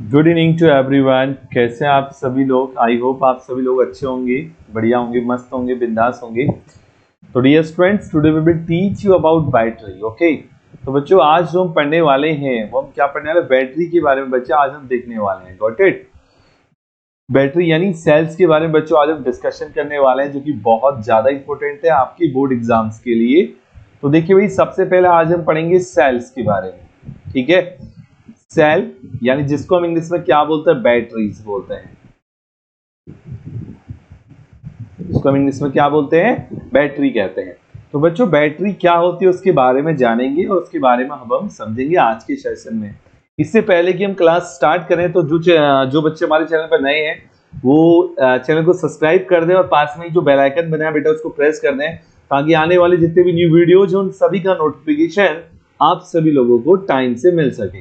Good evening to everyone. कैसे हैं आप सभी लोग? आई होप आप सभी लोग अच्छे होंगे, बढ़िया होंगे, मस्त होंगे, बिंदास होंगे। तो dear students, today we will teach you about battery. Okay, तो बच्चों आज जो हम पढ़ने वाले हैं वो हम क्या पढ़ने वाले? बैटरी के बारे में बच्चे आज हम देखने वाले हैं। Got it? बैटरी यानी सेल्स के बारे में बच्चों आज हम डिस्कशन करने वाले हैं, जो कि बहुत ज्यादा इंपॉर्टेंट है आपकी बोर्ड एग्जाम्स के लिए। तो देखिए भाई, सबसे पहले आज हम पढ़ेंगे सेल्स के बारे में। ठीक है, सेल यानी जिसको हम इंग्लिश में क्या बोलते हैं? बैटरीज बोलते हैं। इसको हम इंग्लिश में क्या बोलते हैं? बैटरी कहते हैं। तो बच्चों बैटरी क्या होती है उसके बारे में जानेंगे और उसके बारे में हम समझेंगे आज के सेशन में। इससे पहले कि हम क्लास स्टार्ट करें तो जो बच्चे हमारे चैनल पर नए हैं वो चैनल को सब्सक्राइब कर दें और पास में जो बेल आइकन बना है बेटा उसको प्रेस कर दें, ताकि आने वाले जितने भी न्यू वीडियोज हैं उन सभी का नोटिफिकेशन आप सभी लोगों को टाइम से मिल सके।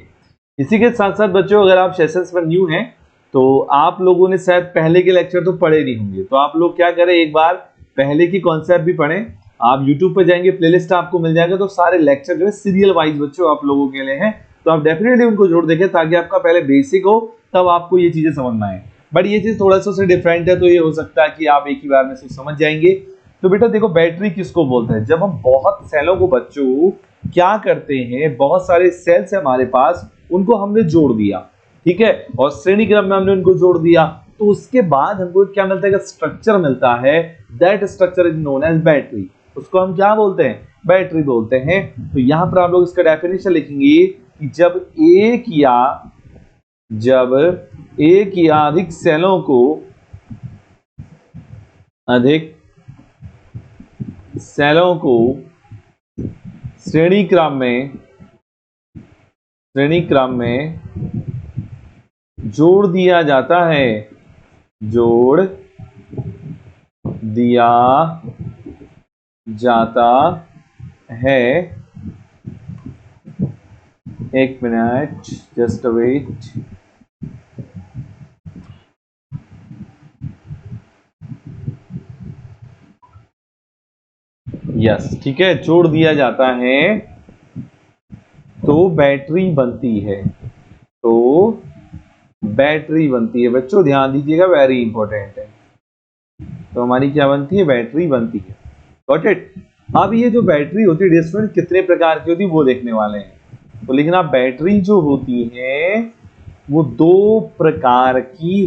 इसी के साथ साथ बच्चों, अगर आप सेशंस पर न्यू हैं तो आप लोगों ने शायद पहले के लेक्चर तो पढ़े नहीं होंगे, तो आप लोग क्या करें, एक बार पहले की कॉन्सेप्ट भी पढ़ें। आप YouTube पर जाएंगे, प्लेलिस्ट आपको मिल जाएगा, तो सारे लेक्चर जो है सीरियल वाइज बच्चों आप लोगों के लिए हैं, तो आप डेफिनेटली उनको जरूर देखें ताकि आपका पहले बेसिक हो, तब आपको ये चीजें समझ में आए। बट ये चीज थोड़ा सा डिफरेंट है, तो ये हो सकता है कि आप एक ही बार में से समझ जाएंगे। तो बेटा देखो, बैटरी किसको बोलते हैं? जब हम बहुत सेलों को बच्चों क्या करते हैं, बहुत सारे सेल्स है हमारे पास, उनको हमने जोड़ दिया, ठीक है, और श्रेणी क्रम में हमने उनको जोड़ दिया, तो उसके बाद हमको क्या मिलता है? स्ट्रक्चर मिलता है। That structure is known as battery. उसको हम क्या बोलते हैं? बैटरी बोलते हैं। तो यहां पर आप लोग इसका डेफिनेशन लिखेंगे कि जब एक या अधिक सेलों को श्रेणी क्रम में जोड़ दिया जाता है, एक मिनट, जस्ट वेट। यस, ठीक है, जोड़ दिया जाता है तो बैटरी बनती है। बच्चों ध्यान दीजिएगा, वेरी इंपॉर्टेंट है। तो हमारी क्या बनती है? बैटरी बनती है। Got it? अब ये जो बैटरी होती है डिस्टेंस कितने प्रकार की होती है वो देखने वाले हैं। तो लेकिन आप बैटरी जो होती है वो दो प्रकार की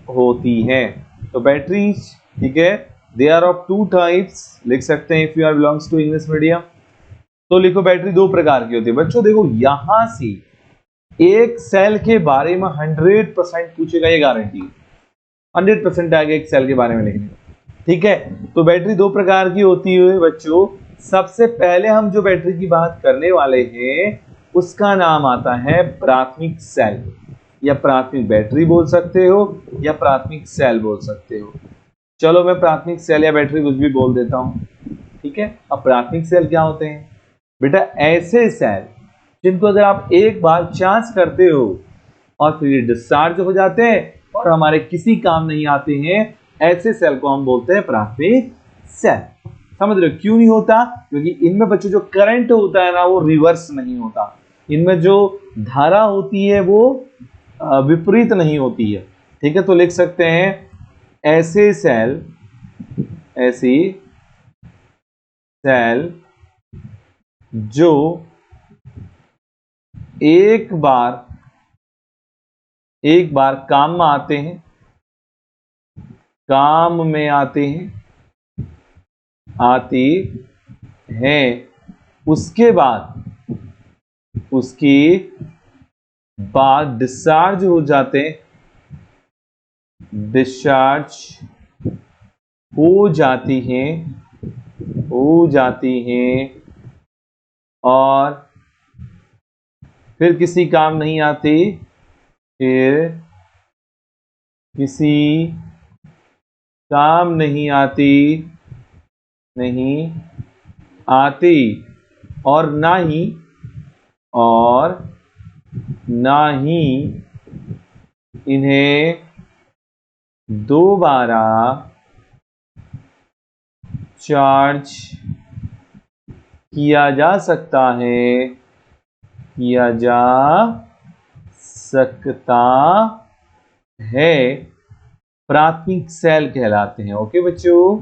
होती है। तो बैटरीज, ठीक है, they are of two types, लिख सकते हैं if you are belongs to English medium. तो लिखो बैटरी दो प्रकार की होती है। बच्चों देखो, यहां से एक सेल के बारे में 100% पूछेगा, ये गारंटी 100% आएगा एक सेल के बारे में लिखने। ठीक है, तो बैटरी दो प्रकार की होती है बच्चों। सबसे पहले हम जो बैटरी की बात करने वाले हैं उसका नाम आता है प्राथमिक सेल, या प्राथमिक बैटरी बोल सकते हो, या प्राथमिक सेल बोल सकते हो। चलो मैं प्राथमिक सेल या बैटरी कुछ भी बोल देता हूं। ठीक है, अब प्राथमिक सेल क्या होते हैं बेटा? ऐसे सेल जिनको अगर आप एक बार चार्ज करते हो और फिर डिस्चार्ज हो जाते हैं और हमारे किसी काम नहीं आते हैं, ऐसे सेल को हम बोलते हैं प्राथमिक सेल। समझ रहे हो क्यों नहीं होता? क्योंकि इनमें बच्चों जो करंट होता है ना वो रिवर्स नहीं होता, इनमें जो धारा होती है वो विपरीत नहीं होती है। ठीक है, तो लिख सकते हैं ऐसी सेल जो एक बार काम में आते हैं, उसके बाद डिस्चार्ज हो जाती हैं और फिर किसी काम नहीं आती और ना ही इन्हें दोबारा चार्ज किया जा सकता है। किया जा सकता है प्राथमिक सेल कहलाते हैं। ओके बच्चों,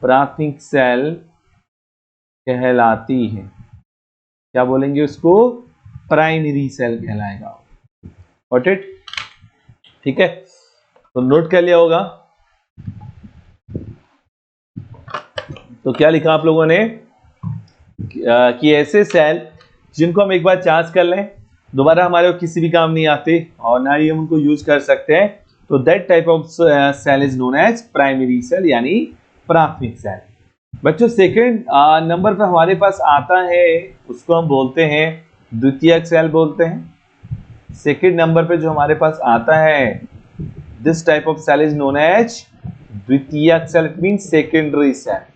प्राथमिक सेल कहलाती है, क्या बोलेंगे उसको, प्राइमरी सेल कहलाएगा। Got it? ठीक है, तो नोट कर लिया होगा। तो क्या लिखा आप लोगों ने कि ऐसे सेल जिनको हम एक बार चार्ज कर लें दोबारा हमारे को किसी भी काम नहीं आते और ना ही हम उनको यूज कर सकते हैं, तो that type of cell is known as primary cell यानी प्राथमिक सेल। बच्चों सेकंड नंबर पर हमारे पास आता है उसको हम बोलते हैं द्वितीयक सेल बोलते हैं। सेकंड नंबर पे जो हमारे पास आता है this type of cell is known as द्वितीयक cell, it means secondary cell.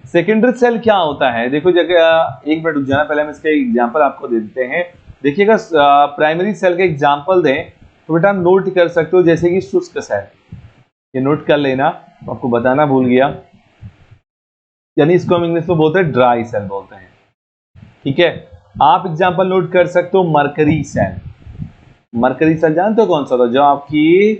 Secondary cell क्या होता है, देखो जगह एक मिनट रुक जाना, पहले हम इसका एग्जांपल आपको दे देते हैं। देखिएगा प्राइमरी सेल का एग्जांपल दें तो बेटा नोट कर सकते हो, जैसे कि शुष्क सेल, ये नोट कर लेना, आपको बताना भूल गया, यानी इसको हम इंग्लिश में बोलते हैं ड्राई सेल बोलते हैं। ठीक है, आप एग्जांपल नोट कर सकते हो मरकरी सेल। मरकरी सेल जानते हो कौन सा होता, जो आपकी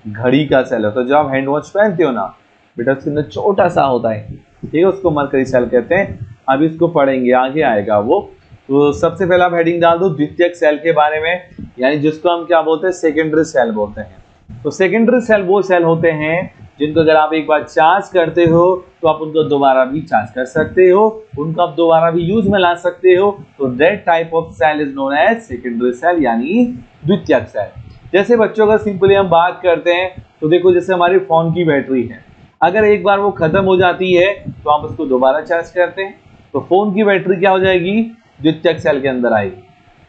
घड़ी का सेल होता है, जो आप हैंड वॉच पहनते हो ना बेटा, उसके अंदर छोटा सा होता है, ठीक है, उसको मरकरी सेल कहते हैं। अब इसको पढ़ेंगे, आगे आएगा वो। तो सबसे पहले आप हेडिंग डाल दो द्वितीयक सेल के बारे में, यानी जिसको हम क्या बोलते हैं, सेकेंडरी सेल बोलते हैं। तो सेकेंडरी सेल वो सेल होते हैं जिनको अगर आप एक बार चार्ज करते हो तो आप उनको दोबारा भी चार्ज कर सकते हो, उनको आप दोबारा भी यूज में ला सकते हो। तो that type of cell is known as secondary cell यानी द्वितीयक सेल। जैसे बच्चों अगर सिंपली हम बात करते हैं तो देखो, जैसे हमारी फोन की बैटरी है, अगर एक बार वो खत्म हो जाती है तो आप उसको दोबारा चार्ज करते हैं, तो फोन की बैटरी क्या हो जाएगी, द्वितीयक सेल के अंदर आएगी।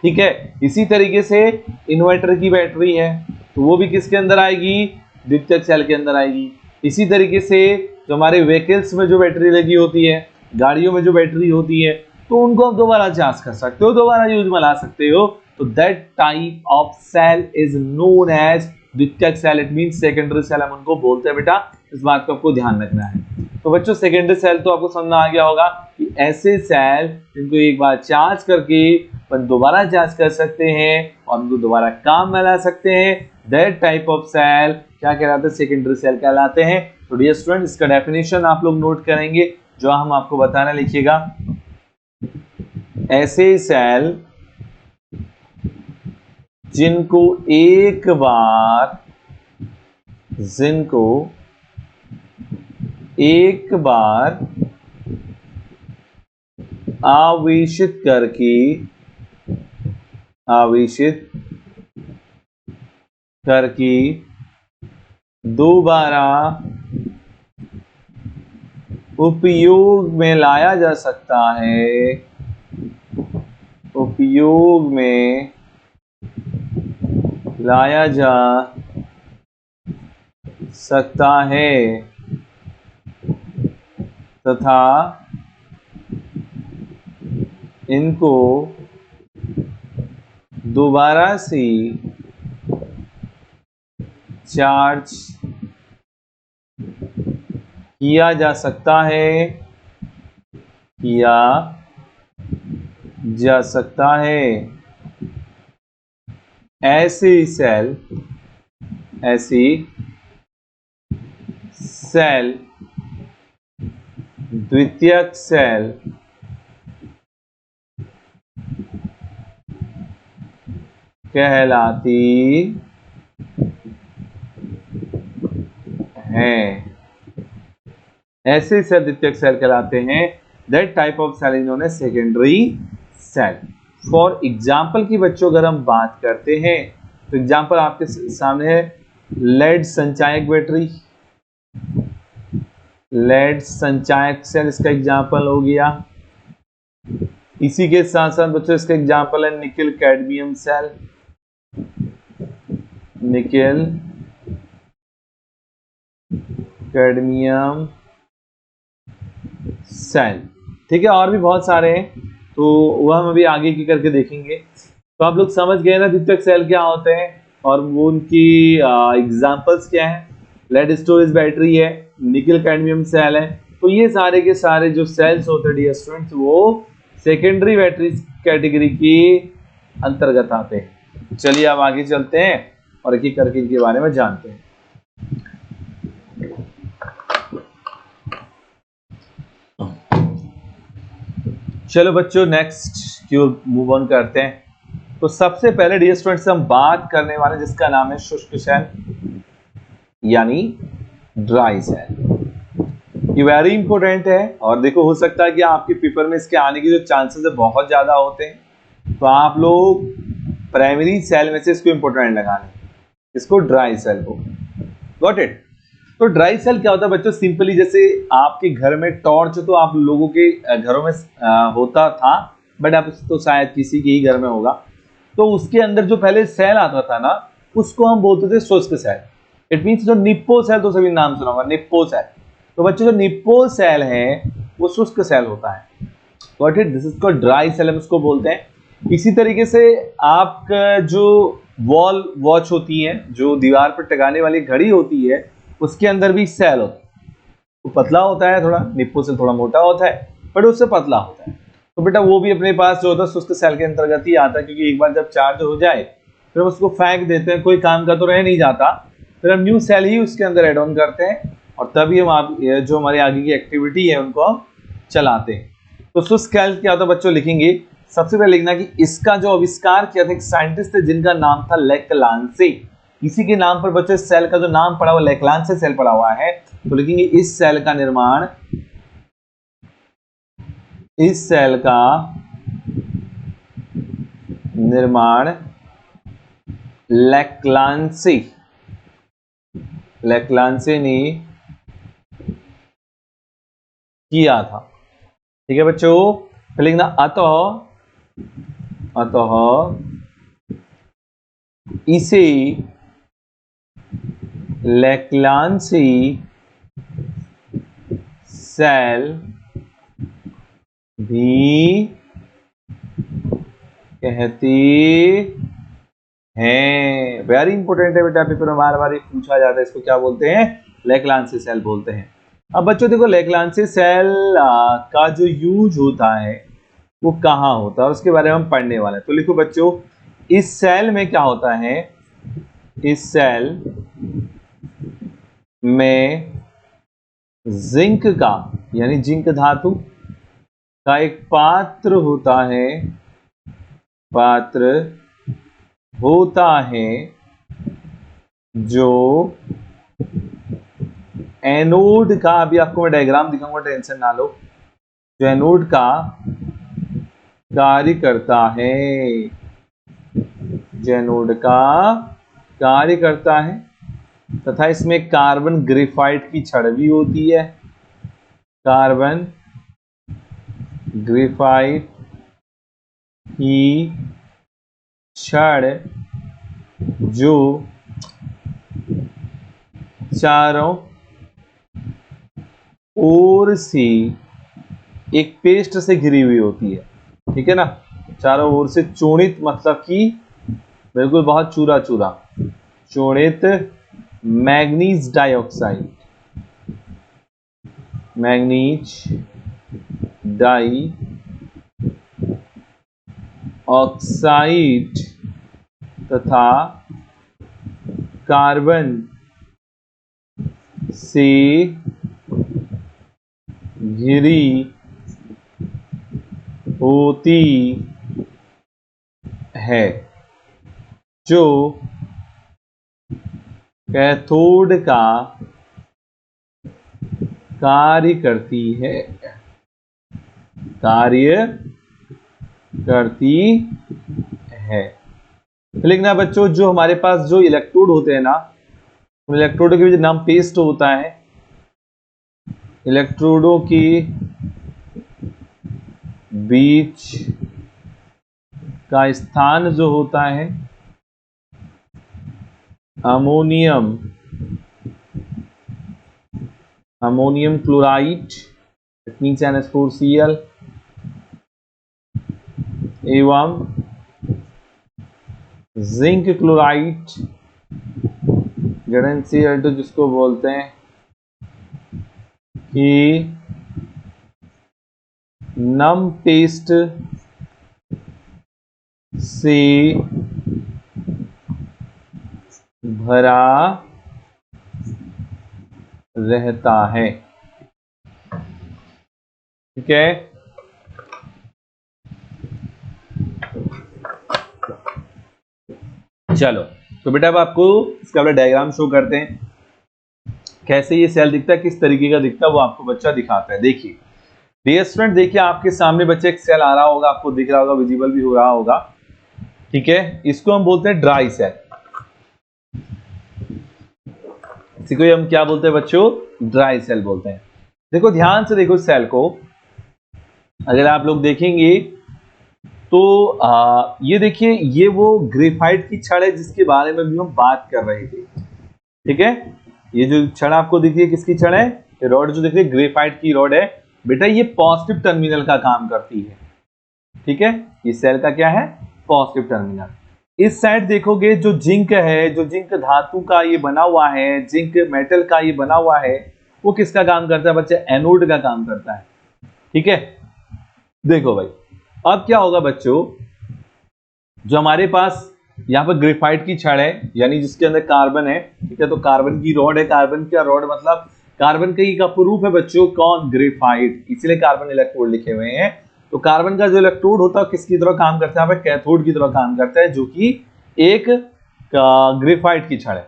ठीक है, इसी तरीके से इन्वर्टर की बैटरी है तो वो भी किसके अंदर आएगी, द्वितीयक सेल के अंदर आएगी। इसी तरीके से जो हमारे व्हीकल्स में जो बैटरी लगी होती है, गाड़ियों में जो बैटरी होती है, तो उनको आप दोबारा चार्ज कर सकते हो, दोबारा यूज में ला सकते हो। तो that type of cell is known as द्वितीयक cell, it means secondary cell हम उनको बोलते हैं बेटा, इस बात को आपको ध्यान रखना है। तो बच्चों सेकेंडरी सेल तो आपको समझ में आ गया होगा कि ऐसे सेल जिनको एक बार चार्ज करके अपन दोबारा चार्ज कर सकते हैं और उनको दोबारा काम में ला सकते हैं, दैट टाइप ऑफ सेल क्या कहलाते हैं, सेकेंडरी सेल कहलाते हैं। तो डियर स्टूडेंट, इसका डेफिनेशन आप लोग नोट करेंगे जो हम आपको बताना, लिखिएगा ऐसे सेल जिनको एक बार आवेशित करके दोबारा उपयोग में लाया जा सकता है, उपयोग में लाया जा सकता है तथा इनको दोबारा से चार्ज किया जा सकता है, ऐसी सेल द्वितीयक सेल कहलाती हैं, ऐसे सेल द्वितीयक सेल कहलाते हैं। That type of cell is known as secondary cell. For example की बच्चों अगर हम बात करते हैं तो एग्जाम्पल आपके सामने है लेड संचायक बैटरी, लेड संचायक सेल इसका एग्जाम्पल हो गया। इसी के साथ साथ बच्चों इसका एग्जाम्पल है nickel cadmium cell, nickel cadmium cell. ठीक है, और भी बहुत सारे हैं तो वह हम अभी आगे की करके देखेंगे। तो आप लोग समझ गए ना द्वितीयक सेल क्या होते हैं और वो उनकी एग्जांपल्स क्या है। लेड स्टोरेज बैटरी है, निकेल कैडमियम सेल है, तो ये सारे के सारे जो सेल्स होते हैं डियर स्टूडेंट्स वो सेकेंडरी बैटरी कैटेगरी की अंतर्गत आते हैं। चलिए अब आगे चलते हैं और एक एक करके इनके बारे में जानते हैं। चलो बच्चों नेक्स्ट की ओर मूव ऑन करते हैं। तो सबसे पहले डियर स्टूडेंट्स हम बात करने वाले जिसका नाम है शुष्क सेल यानी ड्राई सेल। ये वेरी इंपॉर्टेंट है और देखो हो सकता है कि आपके पेपर में इसके आने के जो चांसेस है बहुत ज्यादा होते हैं, तो आप लोग प्राइमरी सेल में से इसको इंपॉर्टेंट लगा लें, इसको ड्राई सेल को। Got it. तो ड्राई सेल क्या होता है बच्चों, सिंपली जैसे आपके घर में टॉर्च तो आप लोगों के घरों में होता था, बट अब तो शायद किसी के ही घर में होगा। तो उसके अंदर जो पहले सेल आता था ना, उसको हम बोलते थे शुष्क सेल। इट मीन्स जो निप्पो सेल, तो सभी नाम सुना होगा निप्पो सेल। तो बच्चों जो निप्पो सेल है वो शुष्क सेल होता है। Got it. This is called dry cell, हम इसको बोलते हैं। इसी तरीके से आपका जो वॉल वॉच होती है, जो दीवार पर टंगाने वाली घड़ी होती है, उसके अंदर भी सेल होता है। वो पतला होता है थोड़ा, निप्पो सेल थोड़ा मोटा होता है, बट उससे पतला होता है। तो बेटा वो भी अपने पास जो होता है शुष्क सेल के अंतर्गत ही आता है, क्योंकि एक बार जब चार्ज हो जाए फिर उसको फेंक देते हैं, कोई काम का तो रह नहीं जाता, फिर हम न्यू सेल ही उसके अंदर एड ऑन करते हैं और तभी हम जो हमारी आगे की एक्टिविटी है उनको हम चलाते हैं। तो शुष्क सेल क्या होता है बच्चों, लिखेंगे सबसे पहले लिखना कि इसका जो आविष्कार किया था एक साइंटिस्ट थे जिनका नाम था लेक्लांसे। इसी के नाम पर बच्चों सेल का जो नाम पड़ा हुआ लेक्लांसे सेल पड़ा हुआ है। तो लिखेंगे इस सेल का निर्माण लेक्लांसे ने किया था। ठीक है बच्चों, फिर लिखना अतः इसे लेक्लांसी सेल भी कहते हैं। वेरी इंपॉर्टेंट है बेटा, पेपर में बार बार पूछा जाता है, इसको क्या बोलते हैं, लेक्लांसी सेल बोलते हैं। अब बच्चों देखो लेक्लांसी सेल का जो यूज होता है वो कहाँ होता है और उसके बारे में हम पढ़ने वाले हैं। तो लिखो बच्चों, इस सेल में क्या होता है, इस सेल में जिंक का यानी जिंक धातु का एक पात्र होता है जो एनोड का, अभी आपको मैं डायग्राम दिखाऊंगा, टेंशन ना लो, जो एनोड का कार्य करता है, जो एनोड का कार्य करता है, तथा इसमें कार्बन ग्रेफाइट की छड़ भी होती है। कार्बन ग्रेफाइट की छड़ जो चारों ओर से एक पेस्ट से घिरी हुई होती है। ठीक है ना, चारों ओर से चूर्णित, मतलब कि बिल्कुल बहुत चूरा चूरा चूर्णित मैग्नीज डाइऑक्साइड तथा कार्बन से घिरी होती है, जो कैथोड का कार्य करती है। लिखना बच्चों, जो हमारे पास जो इलेक्ट्रोड होते हैं ना, इलेक्ट्रोडों के बीच नाम पेस्ट होता है। इलेक्ट्रोडों के बीच का स्थान जो होता है ammonium chloride, it means NH4Cl, एवं जिंक क्लोराइड ZnCl2 जिसको बोलते हैं, कि नम पेस्ट से भरा रहता है। ठीक है, चलो तो बेटा अब आपको इसका वाला डायग्राम शो करते हैं, कैसे ये सेल दिखता है, किस तरीके का दिखता है, वो आपको बच्चा दिखाता है। देखिए डियर स्टूडेंट, देखिए आपके सामने बच्चे एक सेल आ रहा होगा, आपको दिख रहा होगा, विजिबल भी हो रहा होगा। ठीक है, इसको हम बोलते हैं ड्राई सेल। इसी को हम क्या बोलते हैं बच्चों? ड्राई सेल बोलते हैं। देखो ध्यान से देखो सेल को, अगर आप लोग देखेंगे तो ये देखिए, ये वो ग्रेफाइट की छड़ है जिसके बारे में भी हम बात कर रहे थे। ठीक है, ये जो छड़ आपको दिख रही है किसकी छड़ है? ये रॉड जो दिख रही है ग्रेफाइट की रॉड है बेटा, ये पॉजिटिव टर्मिनल का काम करती है। ठीक है, ये सेल का क्या है? Positive terminal. इस साइड देखोगे जो जिंक है, जो जिंक धातु का ये बना हुआ है, जिंक मेटल का ये बना हुआ है, वो किसका काम करता है बच्चे? एनोड का काम करता है। ठीक है, देखो भाई अब क्या होगा बच्चों, जो हमारे पास यहाँ पर ग्रेफाइट की छड़ है यानी जिसके अंदर कार्बन है। ठीक है, तो कार्बन की रॉड है, कार्बन का रॉड मतलब कार्बन का एक अपरूप है बच्चों, कौन? ग्रेफाइट, इसलिए कार्बन इलेक्ट्रोड लिखे हुए हैं। तो कार्बन का जो इलेक्ट्रोड होता है किसकी तरह काम करता है? कैथोड की तरह काम करता है, जो कि एक ग्रेफाइट की छड़ है।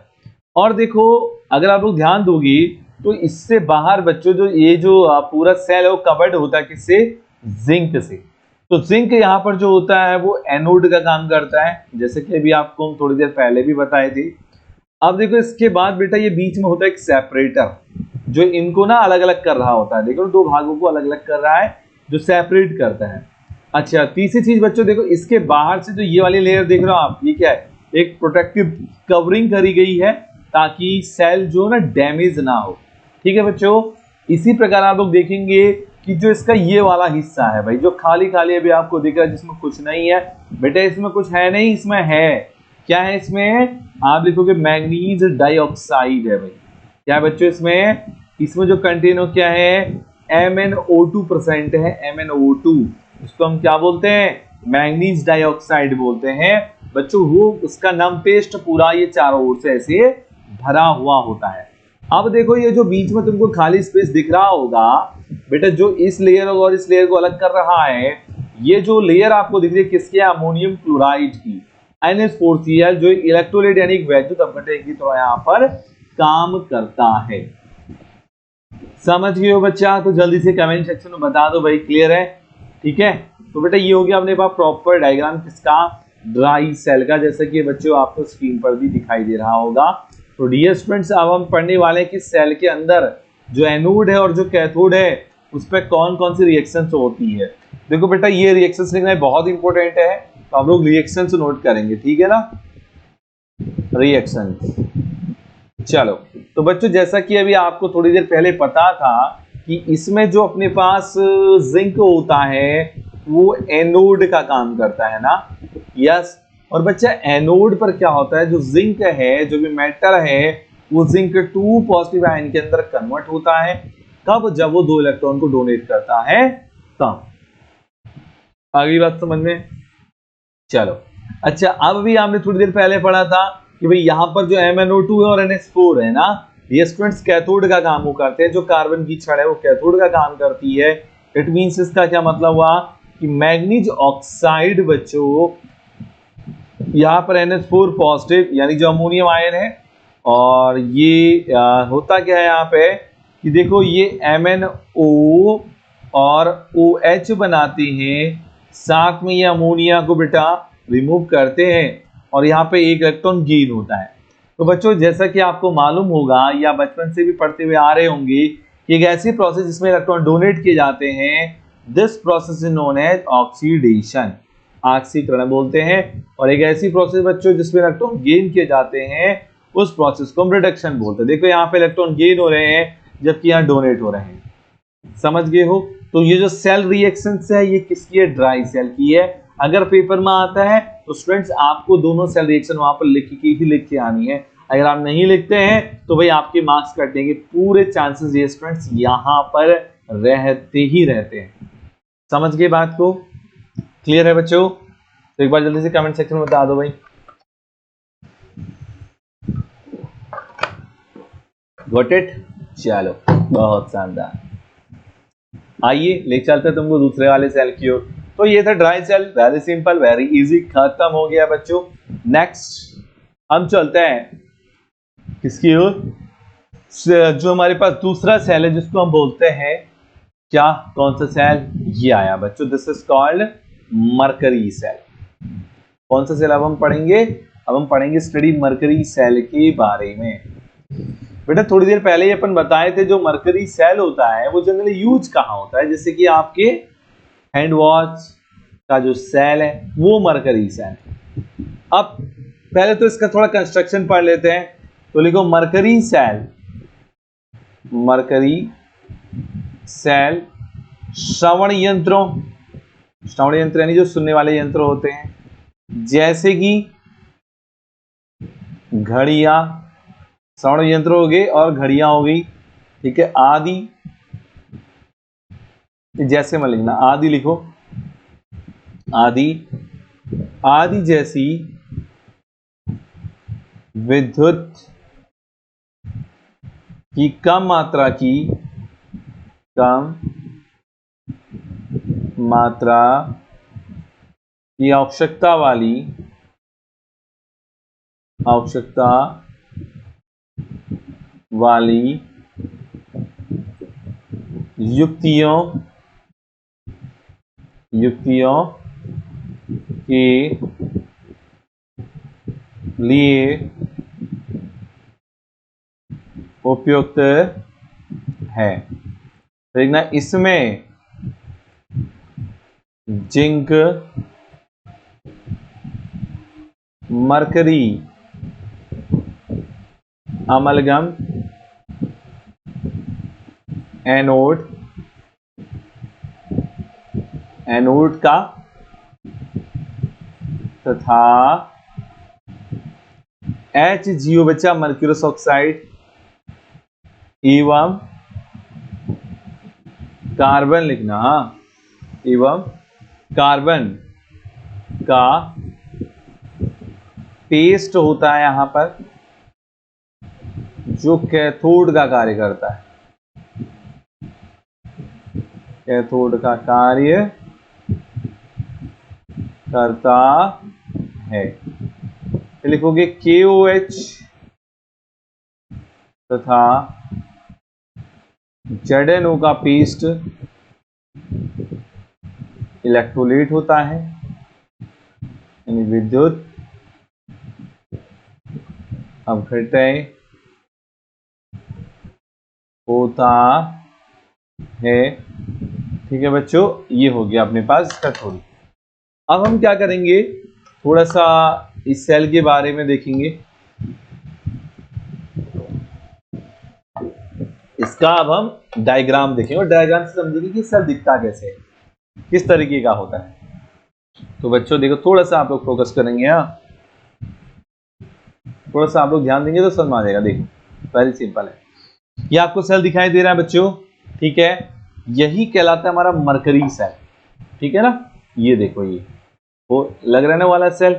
और देखो अगर आप लोग ध्यान दोगी तो इससे बाहर बच्चों जो ये जो पूरा सेल है वो कवर्ड होता है किससे? जिंक से। तो जिंक यहाँ पर जो होता है वो एनोड का काम करता है, जैसे कि अभी आपको हम थोड़ी देर पहले भी बताए थे। अब देखो इसके बाद बेटा ये बीच में होता है एक सेपरेटर, जो इनको ना अलग अलग कर रहा होता है। देखो दो भागों को अलग अलग कर रहा है, जो सेपरेट करता है। अच्छा, तीसरी चीज बच्चों देखो, इसके बाहर से जो ये वाली लेयर देख रहे हो आप, ये क्या है? एक प्रोटेक्टिव कवरिंग करी गई है ताकि सेल जो ना डैमेज ना हो। ठीक है बच्चों, इसी प्रकार आप लोग देखेंगे कि जो इसका ये वाला हिस्सा है भाई, जो खाली खाली अभी आपको दिख रहा है जिसमें कुछ नहीं है बेटा, इसमें कुछ है नहीं, इसमें है क्या है? इसमें आप लिखोगे मैग्नीज डाइऑक्साइड है भाई। क्या है बच्चों इसमें? इसमें जो कंटेन हो क्या है? MnO2% है, MnO2। उसको हम क्या बोलते हैं? मैग्नीज डाइऑक्साइड बोलते हैं बच्चों। वो उसका नाम पेस्ट पूरा ये चारों ओर से ऐसे भरा हुआ होता है। अब देखो ये जो बीच में तुमको खाली स्पेस दिख रहा होगा बेटा, जो इस लेयर और इस लेयर को अलग कर रहा है, ये जो लेयर आपको दिख रही है किसकी? अमोनियम क्लोराइड की, NH4Cl, जो इलेक्ट्रोलाइट यानी वैद्युत अपघटक की तरह यहाँ पर काम करता है। समझ गए हो बच्चा? तो जल्दी से कमेंट सेक्शन में बता दो भाई, क्लियर है? ठीक है, तो बेटा ये हो गया अपने पास प्रॉपर डायग्राम किसका? ड्राई सेल का, जैसा कि बच्चों आपको स्क्रीन पर भी दिखाई दे रहा होगा। तो डियर स्टूडेंट्स, अब हम पढ़ने वाले हैं कि सेल के अंदर जो एनोड है और जो कैथोड है उस पर कौन कौन सी रिएक्शंस होती है। देखो बेटा ये रिएक्शंस लिखना बहुत इंपॉर्टेंट है, तो हम लोग रिएक्शंस नोट करेंगे। ठीक है ना, रिएक्शंस। चलो तो बच्चों जैसा कि अभी आपको थोड़ी देर पहले पता था कि इसमें जो अपने पास जिंक होता है वो एनोड का काम करता है ना। यस, और बच्चा एनोड पर क्या होता है? जो जिंक है, जो भी मेटल है, वो जिंक 2 पॉजिटिव आयन के अंदर कन्वर्ट होता है। कब? जब वो 2 इलेक्ट्रॉन को डोनेट करता है तब। अगली बात समझ में? चलो अच्छा, अब भी आपने थोड़ी देर पहले पढ़ा था कि भाई यहाँ पर जो MnO2 है और NH4 है ना, ये स्टूडेंट्स कैथोड का काम वो करते हैं। जो कार्बन की छड़ है वो कैथोड का काम करती है। इट मींस इसका क्या मतलब हुआ कि मैग्नीज ऑक्साइड बच्चों, यहाँ पर NH4 पॉजिटिव यानी जो अमोनियम आयन है, और ये होता क्या है यहाँ पे कि देखो ये MnO और OH बनाते हैं, साथ में ये अमोनिया को बेटा रिमूव करते हैं और यहाँ पे एक इलेक्ट्रॉन गेन होता है। तो बच्चों जैसा कि आपको मालूम होगा या बचपन से भी पढ़ते हुए आ रहे होंगे कि एक ऐसी प्रोसेस जिसमें इलेक्ट्रॉन डोनेट किए जाते हैं, this process is known as oxidation, ऑक्सीकरण बोलते हैं। और एक ऐसी प्रोसेस बच्चों जिसमें इलेक्ट्रॉन गेन किए जाते हैं, उस प्रोसेस को हम रिडक्शन बोलते हैं। देखो यहाँ पे इलेक्ट्रॉन गेन हो रहे हैं जबकि यहाँ डोनेट हो रहे हैं। समझ गए हो? तो ये जो सेल रिएक्शंस है ये किसकी है? ड्राई सेल की है। अगर पेपर में आता है तो स्टूडेंट्स आपको दोनों सेल रिएक्शन वहां पर लिख के आनी है। अगर आप नहीं लिखते हैं तो भाई आपके मार्क्स कट देंगे। पूरे चांसेस ये स्टूडेंट्स यहाँ पर रहते ही रहते हैं। समझ गए बात को? क्लियर है बच्चों? तो एक बार जल्दी से कमेंट सेक्शन में बता दो भाई। Got it? चलो बहुत शानदार। आइए ले चलते हैं तुमको दूसरे वाले सेल की ओर। तो ये था dry cell, very simple, very easy, खत्म हो गया बच्चों। नेक्स्ट हम चलते हैं किसकी ओर? जो हमारे पास दूसरा सेल है जिसको हम बोलते हैं क्या, कौन सा सेल? ये आया बच्चों, this is called mercury cell. कौन सा सेल अब हम पढ़ेंगे? अब हम पढ़ेंगे स्टडी मरकरी सेल के बारे में। बेटा थोड़ी देर पहले ही अपन बताए थे जो मरकरी सेल होता है वो जनरली यूज कहाँ होता है, जैसे कि आपके हैंड वॉच का जो सेल है वो मरकरी सेल। अब पहले तो इसका थोड़ा कंस्ट्रक्शन पढ़ लेते हैं। तो लिखो मरकरी सेल, मरकरी सेल श्रवण यंत्रों, श्रवण यंत्र यानी जो सुनने वाले यंत्र होते हैं, जैसे कि घड़ियां, श्रवण यंत्र हो गए और घड़ियां हो गई, ठीक है, आदि, जैसे मैं लिखना आदि लिखो, आदि, आदि जैसी विद्युत की कम मात्रा की, कम मात्रा की आवश्यकता वाली, आवश्यकता वाली युक्तियों, युक्तियों के लिए उपयुक्त है। देखना इसमें zinc, mercury amalgam, anode, anode का तथा HgO बच्चा मर्क्यूरस ऑक्साइड एवं कार्बन लिखना, एवं कार्बन का पेस्ट होता है यहां पर जो कैथोड का कार्य करता है, कैथोड का कार्य करता है। लिखोगे KOH तथा ZNO का पेस्ट इलेक्ट्रोलाइट होता है, यानी विद्युत अपघटय होता है। ठीक है बच्चों, ये हो गया अपने पास इसका थोड़ी। अब हम क्या करेंगे, थोड़ा सा इस सेल के बारे में देखेंगे। इसका अब हम डायग्राम देखेंगे और डायग्राम से समझेंगे कि सेल दिखता कैसे है, किस तरीके का होता है। तो बच्चों देखो, थोड़ा सा आप लोग फोकस करेंगे, थोड़ा सा आप लोग ध्यान देंगे तो समझ आ जाएगा। देखो वेरी सिंपल है, ये आपको सेल दिखाई दे रहा है बच्चों, ठीक है, यही कहलाता है हमारा मरकरी सेल, ठीक है ना। ये देखो, ये वो लग रहा है ना वाला सेल,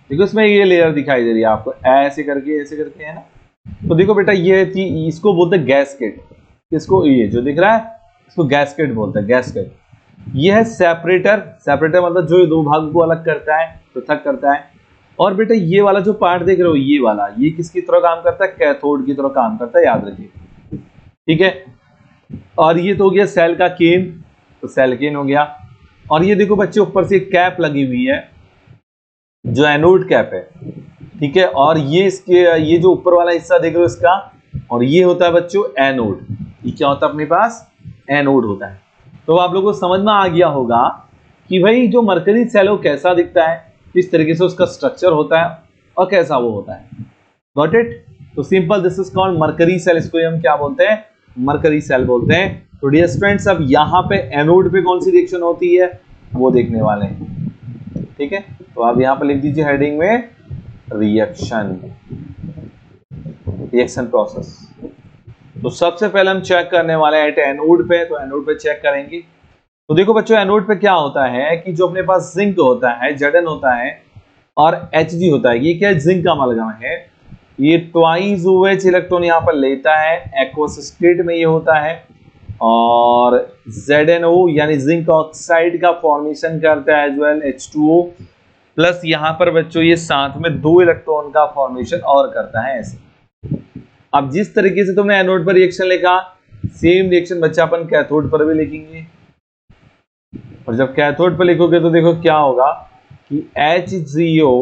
देखो इसमें ये लेयर दिखाई दे रही है आपको, ऐसे करके है ना। तो देखो बेटा, ये थी, इसको बोलते हैं गैसकेट, इसको ये जो दिख रहा है इसको गैसकेट बोलते हैं, गैसकेट। ये है सेपरेटर, सेपरेटर मतलब जो दो भाग को अलग करता है, पृथक करता है। और बेटा ये वाला जो पार्ट देख रहे हो, ये वाला, ये किसकी तरह काम करता है? कैथोड की तरह काम करता है, याद रखिए, ठीक है। और ये तो हो गया सेल का केन, तो सेल केन हो गया। और ये देखो बच्चे, ऊपर से कैप लगी हुई है जो एनोड कैप है, ठीक है। और ये इसके, ये जो ऊपर वाला हिस्सा देख रहे हो इसका, और ये होता है बच्चों एनोड। ये क्या होता है अपने पास? एनोड होता है। तो आप लोगों को समझ में आ गया होगा कि भाई जो मरकरी सेल है कैसा दिखता है, किस तरीके से उसका स्ट्रक्चर होता है और कैसा वो होता है। Got it? तो simple, this is called mercury cell. इसको हम क्या बोलते हैं? मरकरी सेल बोलते हैं। तो डियर स्टूडेंट्स, अब यहाँ पे एनोड पे कौन सी रिएक्शन होती है वो देखने वाले हैं, ठीक है। तो आप यहाँ पे लिख दीजिए हेडिंग में रिएक्शन, रिएक्शन प्रोसेस। तो सबसे पहले हम चेक करने वाले हैं एट एनोड पे, तो एनोड पे चेक करेंगे। तो देखो बच्चों एनोड पे क्या होता है कि जो अपने पास जिंक होता है, Zn होता है और Hg होता है, ये क्या है, जिंक का अमालगम है। ये ट्वाइस OH इलेक्ट्रॉन यहाँ पर लेता है, एक्वस स्टेट में ये होता है, और ZnO यानी जिंक ऑक्साइड का फॉर्मेशन करता है एज वेल H2O प्लस यहाँ पर बच्चों ये साथ में 2 इलेक्ट्रॉन का फॉर्मेशन और करता है ऐसे। अब जिस तरीके से तुमने एनोड पर रिएक्शन लिखा, सेम रिएक्शन बच्चा अपन कैथोड पर भी लिखेंगे। और जब कैथोड पर लिखोगे तो देखो क्या होगा कि HgO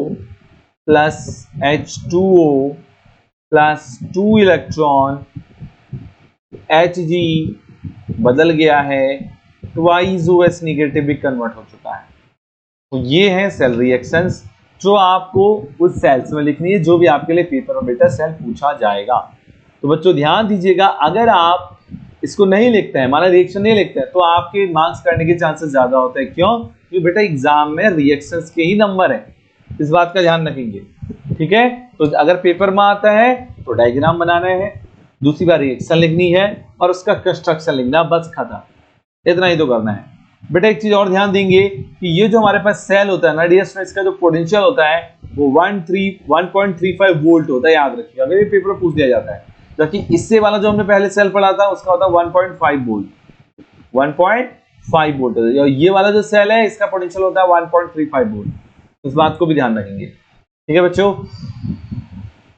plus H2O plus 2 electron Hg बदल गया है, ट्वाइस OH नेगेटिव भी कन्वर्ट हो चुका है। तो ये है सेल रिएक्शंस जो आपको उस सेल्स में लिखनी है, जो भी आपके लिए पेपर में बेटा सेल पूछा जाएगा। तो बच्चों ध्यान दीजिएगा, अगर आप इसको नहीं लिखते हैं, माना रिएक्शन नहीं लिखते हैं, तो आपके मार्क्स करने के चांसेस ज्यादा होते हैं। क्यों? क्योंकि बेटा एग्जाम में रिएक्शंस के ही नंबर है, इस बात का ध्यान रखेंगे। ठीक है, तो अगर पेपर में आता है तो डायग्राम बनाना है, दूसरी बार रिएक्शन लिखनी है और उसका कंस्ट्रक्शन लिखना, बस खत्म, इतना ही तो करना है। बेटा एक चीज और ध्यान देंगे कि ये जो हमारे पास सेल होता है ना डियर स्टूडेंट्स, इसका जो पोटेंशियल होता है वो 1.35 वोल्ट होता है, याद रखिएगा, अगर ये पेपर में पूछ दिया जाता है। जबकि इससे वाला जो हमने पहले सेल पढ़ा था उसका होता है 1.5 वोल्ट, 1.5 वोल्ट, और ये वाला जो सेल है इसका पोटेंशियल होता है 1.35 वोल्ट। इस बात को भी ध्यान रखेंगे। ठीक है बच्चों,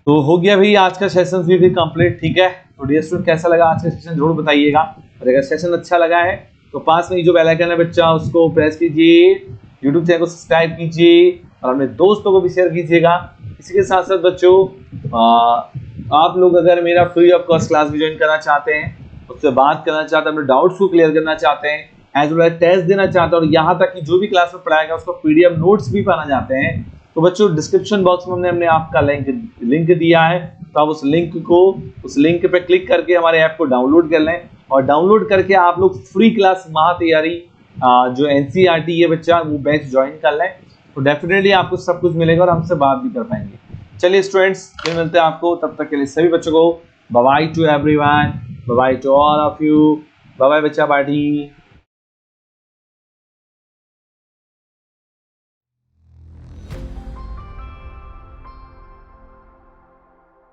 तो हो गया भाई आज का सेशन भी कंप्लीट। ठीक है, तो डियर स्टूडेंट कैसा लगा आज का सेशन जरूर बताइएगा, और अगर सेशन अच्छा लगा है तो पास में जो बेल आइकन है बच्चा उसको प्रेस कीजिए, यूट्यूब चैनल को सब्सक्राइब कीजिए और अपने दोस्तों को भी शेयर कीजिएगा। इसी के साथ साथ बच्चों आप लोग अगर मेरा फ्री ऑफ कॉस्ट क्लास भी ज्वाइन करना चाहते हैं, उससे बात करना चाहते हैं, अपने डाउट्स को क्लियर करना चाहते हैं, एज वेल एज टेस्ट देना चाहते हैं, और यहाँ तक कि जो भी क्लास में पढ़ाएगा उसको PDF नोट्स भी पाना चाहते हैं, तो बच्चों डिस्क्रिप्शन बॉक्स में हमने आपका लिंक दिया है, तो आप उस लिंक पे क्लिक करके हमारे ऐप को डाउनलोड कर लें, और डाउनलोड करके आप लोग फ्री क्लास महा तैयारी जो NCERT है बच्चा वो बैच ज्वाइन कर लें, तो डेफिनेटली आपको सब कुछ मिलेगा और हमसे बात भी कर पाएंगे। चलिए स्टूडेंट्स, फिर मिलते हैं आपको, तब तक के लिए सभी बच्चों को bye bye to everyone, bye bye to all of you, bye bye बच्चा पार्टी।